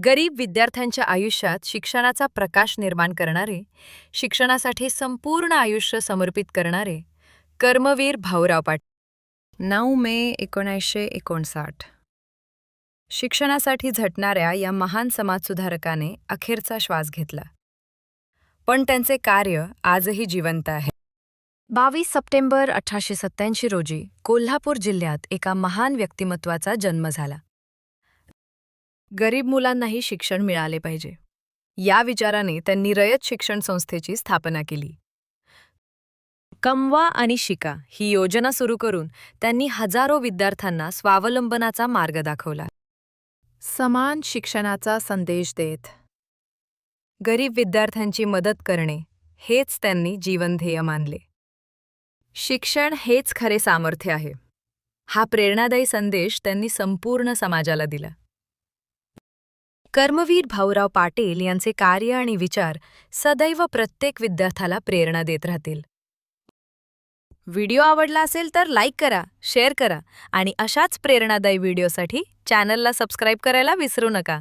गरीब विद्यार्थ्यांच्या आयुष्यात शिक्षणाचा प्रकाश निर्माण करणारे, शिक्षणासाठी संपूर्ण आयुष्य समर्पित करणारे कर्मवीर भाऊराव पाटील. 9 मे 1959. शिक्षणासाठी झटणाऱ्या या महान समाजसुधारकाने अखेरचा श्वास घेतला. पण त्यांचे कार्य आजही जिवंत आहे. 22 सप्टेंबर 1887 रोजी कोल्हापूर जिल्ह्यात एका महान व्यक्तिमत्वाचा जन्म झाला. गरीब मुलांनाही शिक्षण मिळाले पाहिजे या विचाराने त्यांनी रयत शिक्षण संस्थेची स्थापना केली. कमवा आणि शिका ही योजना सुरू करून त्यांनी हजारो विद्यार्थ्यांना स्वावलंबनाचा मार्ग दाखवला. समान शिक्षणाचा संदेश देत गरीब विद्यार्थ्यांची मदत करणे हेच त्यांनी जीवनध्येय मानले. शिक्षण हेच खरे सामर्थ्य आहे हा प्रेरणादायी संदेश त्यांनी संपूर्ण समाजाला दिला. कर्मवीर भाऊराव पाटील यांचे कार्य आणि विचार सदैव प्रत्येक विद्यार्थ्याला प्रेरणा देत राहतील. व्हिडिओ आवडला असेल तर लाईक करा, शेअर करा आणि अशाच प्रेरणादायी व्हिडिओसाठी चॅनलला सबस्क्राईब करायला विसरू नका.